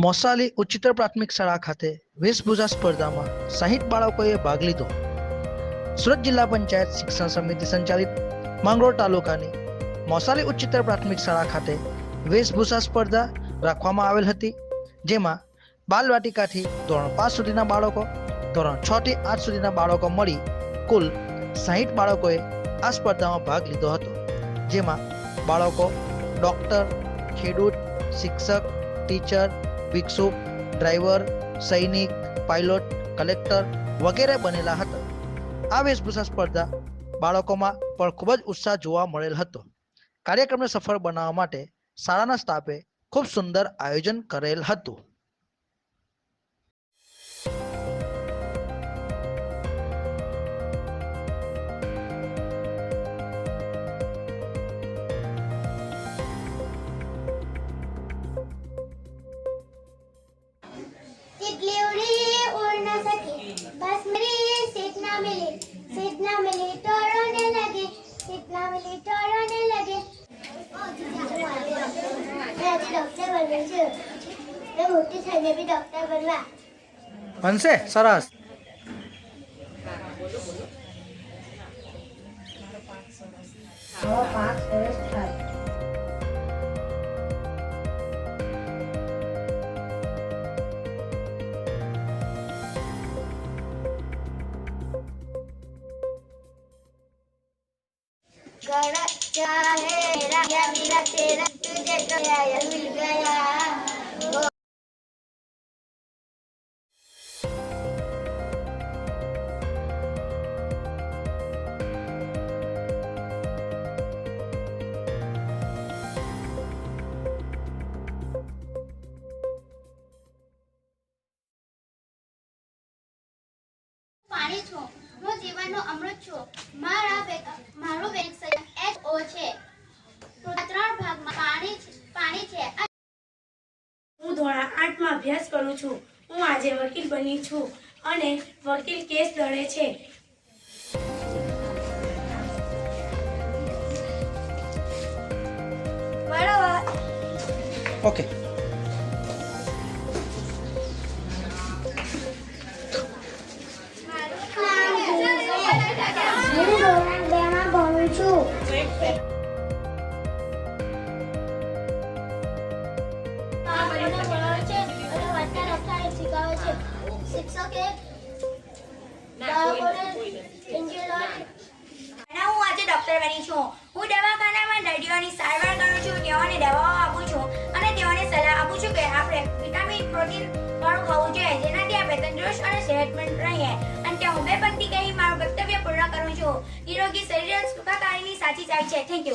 મોસાલી ઉચ્ચતર પ્રાથમિક શાળા ખાતે વેશભૂષા સ્પર્ધામાં 60 બાળકોએ ભાગ લીધો. સુરત જિલ્લા પંચાયત શિક્ષણ સમિતિ સંચાલિત માંગરોળ તાલુકાની મોસાલી ઉચ્ચતર પ્રાથમિક શાળા ખાતે વેશભૂષા સ્પર્ધા રાખવામાં આવેલ હતી, જેમાં બાલવાટિકાથી ધોરણ 5 સુધીના બાળકો, ધોરણ 6 થી 8 સુધીના બાળકો મળી કુલ 60 બાળકોએ આ સ્પર્ધામાં ભાગ લીધો હતો. જેમાં બાળકો ડોક્ટર, ખેડૂત, શિક્ષક, ટીચર, ભિક્ષુક, ડ્રાઈવર, સૈનિક, પાયલોટ, કલેક્ટર વગેરે બનેલા હતા. આ વેશભૂષા સ્પર્ધા બાળકોમાં પણ ખૂબ જ ઉત્સાહ જોવા મળેલ હતો. કાર્યક્રમને સફળ બનાવવા માટે શાળાના સ્ટાફે ખૂબ સુંદર આયોજન કરેલ હતું. બનશે સરસ. चाहे मेरा तेरा तुझे तो मिल गया. પાણી છું, હું જીવનનો અમૃત છું. મારું વેક્સિન HO છે. ત્રણ ભાગમાં પાણી છે. હું ધોરણ 8 માં અભ્યાસ કરું છું. હું આજે વકીલ બની છું અને વકીલ કેસ લડે છે. બરાબર. ઓકે. હું આજે ડોક્ટર બની છું. હું દવાખાનામાં દર્દીઓની સારવાર કરું છું, તેઓને દવાઓ આપું છું અને તેઓને સલાહ આપું છું કે આપણે વિટામિન, પ્રોટીન વાળું ખાવું જોઈએ, જેનાથી આપણે તંદુરસ્ત અને સેહતમંદ રહીએ. અને તે હું બે પંક્તિ કહી મારું વક્તવ્ય પૂર્ણ કરું છું. નિરોગી શરીર જ સુખાકારીની સાચી ચાવી છે. Thank you.